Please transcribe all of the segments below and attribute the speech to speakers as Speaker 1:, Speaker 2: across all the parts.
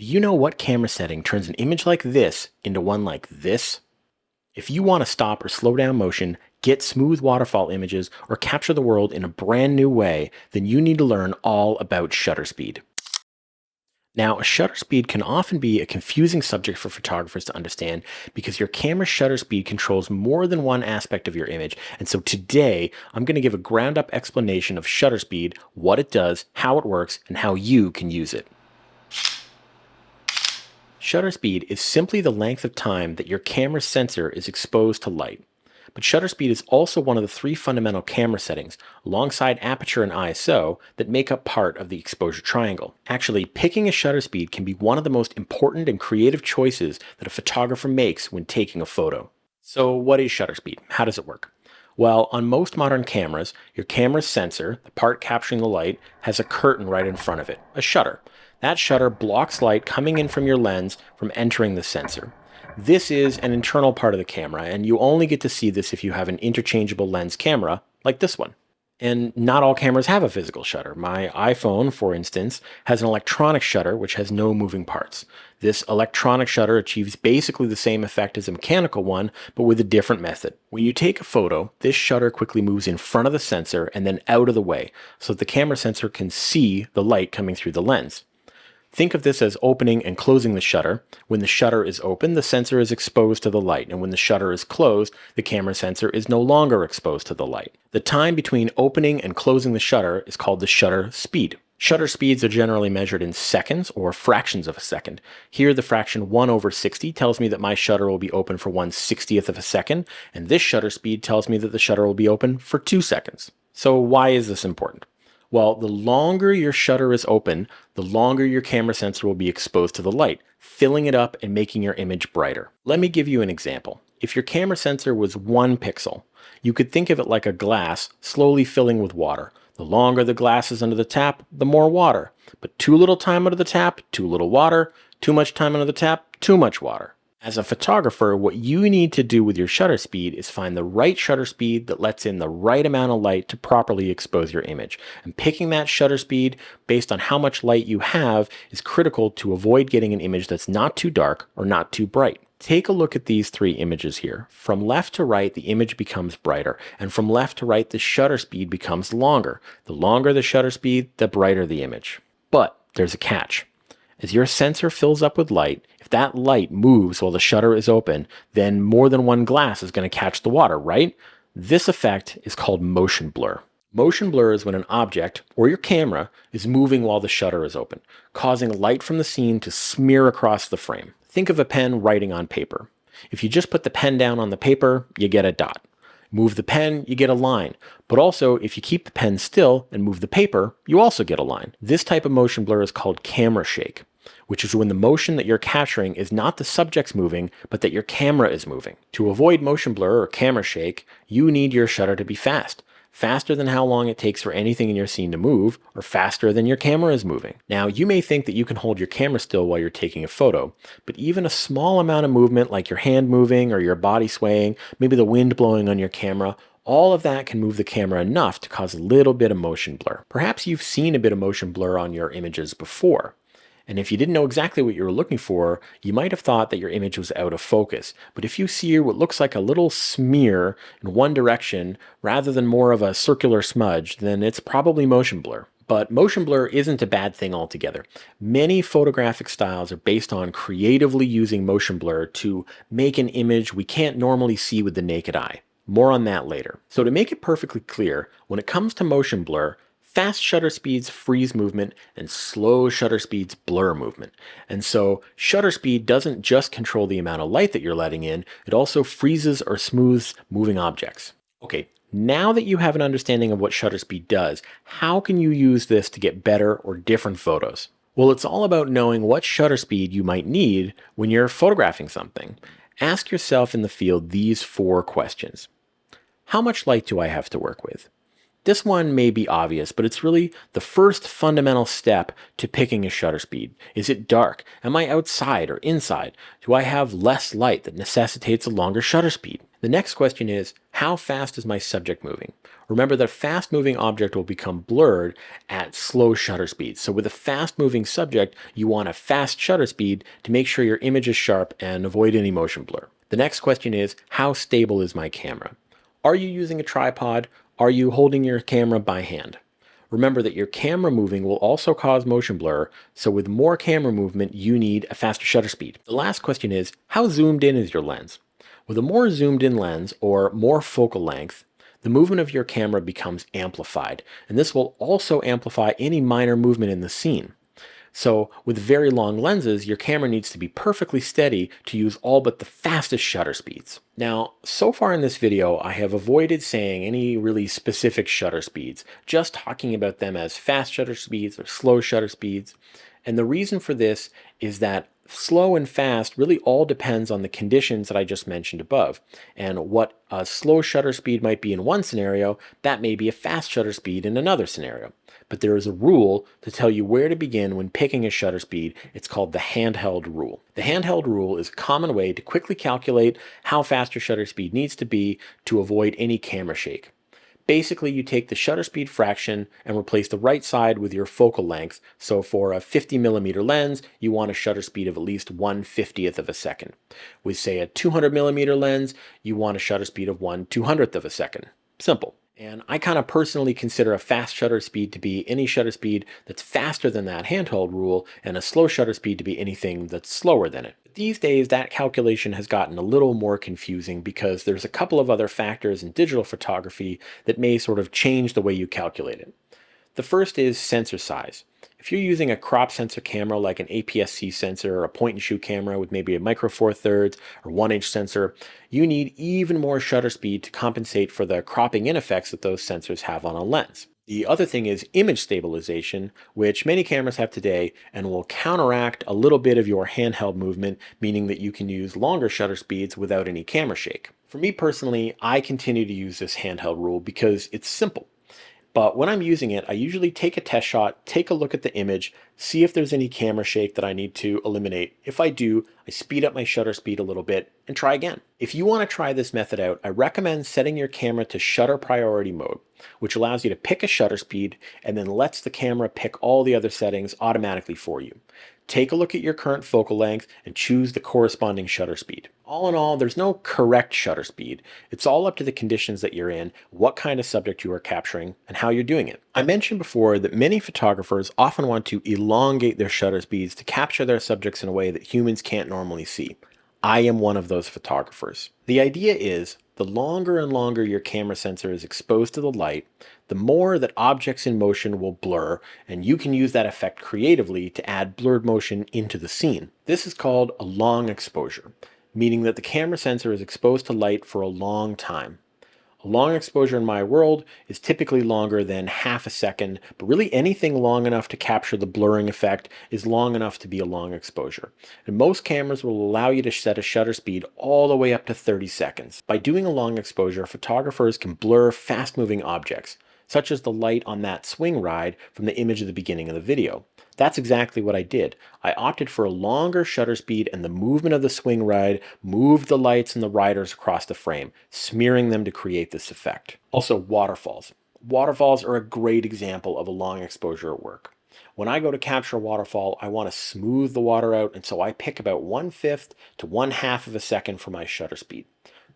Speaker 1: Do you know what camera setting turns an image like this into one like this? If you want to stop or slow down motion, get smooth waterfall images, or capture the world in a brand new way, then you need to learn all about shutter speed. Now, shutter speed can often be a confusing subject for photographers to understand because your camera's shutter speed controls more than one aspect of your image. And so today, I'm going to give a ground up explanation of shutter speed, what it does, how it works, and how you can use it. Shutter speed is simply the length of time that your camera's sensor is exposed to light. But shutter speed is also one of the three fundamental camera settings, alongside aperture and ISO, that make up part of the exposure triangle. Actually, picking a shutter speed can be one of the most important and creative choices that a photographer makes when taking a photo. So what is shutter speed? How does it work? Well, on most modern cameras, your camera's sensor, the part capturing the light, has a curtain right in front of it, a shutter. That shutter blocks light coming in from your lens from entering the sensor. This is an internal part of the camera, and you only get to see this if you have an interchangeable lens camera, like this one. And not all cameras have a physical shutter. My iPhone, for instance, has an electronic shutter which has no moving parts. This electronic shutter achieves basically the same effect as a mechanical one, but with a different method. When you take a photo, this shutter quickly moves in front of the sensor and then out of the way, so that the camera sensor can see the light coming through the lens. Think of this as opening and closing the shutter. When the shutter is open, the sensor is exposed to the light, and when the shutter is closed, the camera sensor is no longer exposed to the light. The time between opening and closing the shutter is called the shutter speed. Shutter speeds are generally measured in seconds or fractions of a second. Here, the fraction 1/60 tells me that my shutter will be open for 1/60th of a second, and this shutter speed tells me that the shutter will be open for 2 seconds. So why is this important? Well, the longer your shutter is open, the longer your camera sensor will be exposed to the light, filling it up and making your image brighter. Let me give you an example. If your camera sensor was 1 pixel, you could think of it like a glass slowly filling with water. The longer the glass is under the tap, the more water. But too little time under the tap, too little water. Too much time under the tap, too much water. As a photographer, what you need to do with your shutter speed is find the right shutter speed that lets in the right amount of light to properly expose your image. And picking that shutter speed based on how much light you have is critical to avoid getting an image that's not too dark or not too bright. Take a look at these 3 images here. From left to right, the image becomes brighter, and from left to right, the shutter speed becomes longer. The longer the shutter speed, the brighter the image. But there's a catch. As your sensor fills up with light, if that light moves while the shutter is open, then more than one glass is going to catch the water, right? This effect is called motion blur. Motion blur is when an object, or your camera, is moving while the shutter is open, causing light from the scene to smear across the frame. Think of a pen writing on paper. If you just put the pen down on the paper, you get a dot. Move the pen, you get a line. But also, if you keep the pen still and move the paper, you also get a line. This type of motion blur is called camera shake, which is when the motion that you're capturing is not the subject's moving, but that your camera is moving. To avoid motion blur or camera shake, you need your shutter to be fast. Faster than how long it takes for anything in your scene to move, or faster than your camera is moving. Now, you may think that you can hold your camera still while you're taking a photo, but even a small amount of movement, like your hand moving or your body swaying, maybe the wind blowing on your camera, all of that can move the camera enough to cause a little bit of motion blur. Perhaps you've seen a bit of motion blur on your images before. And if you didn't know exactly what you were looking for, you might have thought that your image was out of focus. But if you see what looks like a little smear in one direction rather than more of a circular smudge, then it's probably motion blur. But motion blur isn't a bad thing altogether. Many photographic styles are based on creatively using motion blur to make an image we can't normally see with the naked eye. More on that later. So to make it perfectly clear, when it comes to motion blur, fast shutter speeds freeze movement and slow shutter speeds blur movement. And so shutter speed doesn't just control the amount of light that you're letting in, it also freezes or smooths moving objects. Okay, now that you have an understanding of what shutter speed does, how can you use this to get better or different photos? Well, it's all about knowing what shutter speed you might need when you're photographing something. Ask yourself in the field these 4 questions. How much light do I have to work with? This one may be obvious, but it's really the first fundamental step to picking a shutter speed. Is it dark? Am I outside or inside? Do I have less light that necessitates a longer shutter speed? The next question is, how fast is my subject moving? Remember that a fast moving object will become blurred at slow shutter speeds. So with a fast moving subject, you want a fast shutter speed to make sure your image is sharp and avoid any motion blur. The next question is, how stable is my camera? Are you using a tripod? Are you holding your camera by hand? Remember that your camera moving will also cause motion blur, so with more camera movement, you need a faster shutter speed. The last question is, how zoomed in is your lens? With a more zoomed in lens or more focal length, the movement of your camera becomes amplified, and this will also amplify any minor movement in the scene. So with very long lenses, your camera needs to be perfectly steady to use all but the fastest shutter speeds. Now, so far in this video, I have avoided saying any really specific shutter speeds, just talking about them as fast shutter speeds or slow shutter speeds. And the reason for this is that slow and fast really all depends on the conditions that I just mentioned above. And what a slow shutter speed might be in one scenario, that may be a fast shutter speed in another scenario. But there is a rule to tell you where to begin when picking a shutter speed. It's called the handheld rule. The handheld rule is a common way to quickly calculate how fast your shutter speed needs to be to avoid any camera shake. Basically, you take the shutter speed fraction and replace the right side with your focal length. So for a 50mm lens, you want a shutter speed of at least 1/50th of a second. With say a 200mm lens, you want a shutter speed of 1/200th of a second. Simple. And I kind of personally consider a fast shutter speed to be any shutter speed that's faster than that handheld rule, and a slow shutter speed to be anything that's slower than it. These days, that calculation has gotten a little more confusing because there's a couple of other factors in digital photography that may sort of change the way you calculate it. The first is sensor size. If you're using a crop sensor camera like an APS-C sensor or a point and shoot camera with maybe a micro four thirds or 1-inch sensor, you need even more shutter speed to compensate for the cropping in effects that those sensors have on a lens. The other thing is image stabilization, which many cameras have today and will counteract a little bit of your handheld movement, meaning that you can use longer shutter speeds without any camera shake. For me personally, I continue to use this handheld rule because it's simple. But when I'm using it, I usually take a test shot, take a look at the image, see if there's any camera shake that I need to eliminate. If I do, I speed up my shutter speed a little bit and try again. If you want to try this method out, I recommend setting your camera to shutter priority mode, which allows you to pick a shutter speed and then lets the camera pick all the other settings automatically for you. Take a look at your current focal length and choose the corresponding shutter speed. All in all, there's no correct shutter speed. It's all up to the conditions that you're in, what kind of subject you are capturing, and how you're doing it. I mentioned before that many photographers often want to elongate their shutter speeds to capture their subjects in a way that humans can't normally see. I am one of those photographers. The idea is the longer and longer your camera sensor is exposed to the light, the more that objects in motion will blur, and you can use that effect creatively to add blurred motion into the scene. This is called a long exposure, meaning that the camera sensor is exposed to light for a long time. A long exposure in my world is typically longer than half a second, but really anything long enough to capture the blurring effect is long enough to be a long exposure. And most cameras will allow you to set a shutter speed all the way up to 30 seconds. By doing a long exposure, photographers can blur fast-moving objects, such as the light on that swing ride from the image at the beginning of the video. That's exactly what I did. I opted for a longer shutter speed, and the movement of the swing ride moved the lights and the riders across the frame, smearing them to create this effect. Also, waterfalls. Waterfalls are a great example of a long exposure at work. When I go to capture a waterfall, I want to smooth the water out, and so I pick about 1/5 to 1/2 of a second for my shutter speed.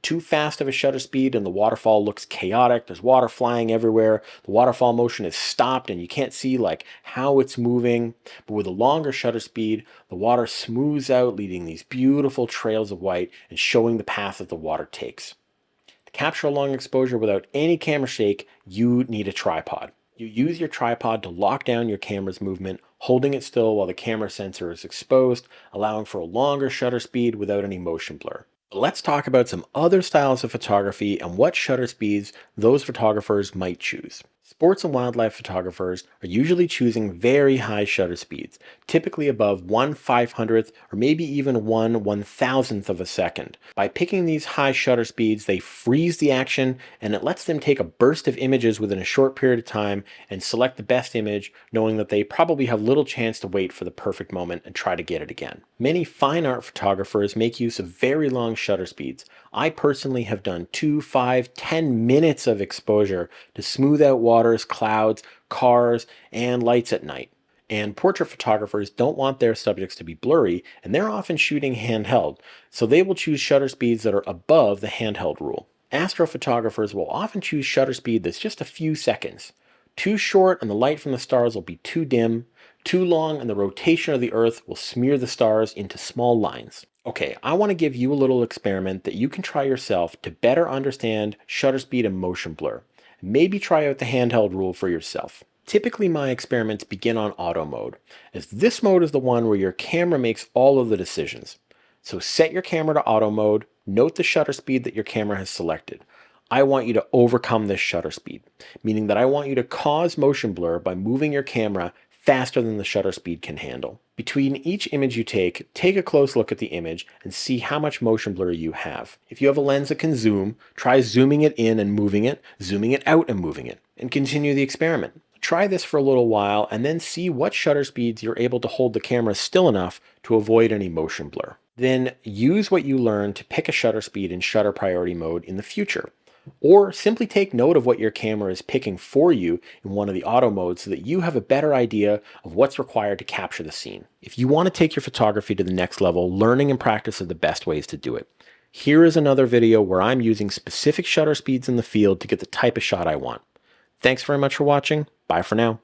Speaker 1: Too fast of a shutter speed and the waterfall looks chaotic. There's water flying everywhere. The waterfall motion is stopped and you can't see like how it's moving. But with a longer shutter speed, the water smooths out, leading these beautiful trails of white and showing the path that the water takes. To capture a long exposure without any camera shake, you need a tripod. You use your tripod to lock down your camera's movement, holding it still while the camera sensor is exposed, allowing for a longer shutter speed without any motion blur. Let's talk about some other styles of photography and what shutter speeds those photographers might choose. Sports and wildlife photographers are usually choosing very high shutter speeds, typically above 1/500th or maybe even 1/1000th of a second. By picking these high shutter speeds, they freeze the action and it lets them take a burst of images within a short period of time and select the best image, knowing that they probably have little chance to wait for the perfect moment and try to get it again. Many fine art photographers make use of very long shutter speeds. I personally have done 2, 5, 10 minutes of exposure to smooth out waters, clouds, cars, and lights at night. And portrait photographers don't want their subjects to be blurry, and they're often shooting handheld, so they will choose shutter speeds that are above the handheld rule. Astrophotographers will often choose shutter speed that's just a few seconds. Too short and the light from the stars will be too dim. Too long and the rotation of the Earth will smear the stars into small lines. Okay, I want to give you a little experiment that you can try yourself to better understand shutter speed and motion blur. Maybe try out the handheld rule for yourself. Typically my experiments begin on auto mode, as this mode is the one where your camera makes all of the decisions. So set your camera to auto mode, note the shutter speed that your camera has selected. I want you to overcome this shutter speed, meaning that I want you to cause motion blur by moving your camera faster than the shutter speed can handle. Between each image you take a close look at the image and see how much motion blur you have. If you have a lens that can zoom, try zooming it in and moving it, zooming it out and moving it, and continue the experiment. Try this for a little while and then see what shutter speeds you're able to hold the camera still enough to avoid any motion blur. Then use what you learned to pick a shutter speed in shutter priority mode in the future. Or simply take note of what your camera is picking for you in one of the auto modes so that you have a better idea of what's required to capture the scene. If you want to take your photography to the next level, learning and practice are the best ways to do it. Here is another video where I'm using specific shutter speeds in the field to get the type of shot I want. Thanks very much for watching. Bye for now.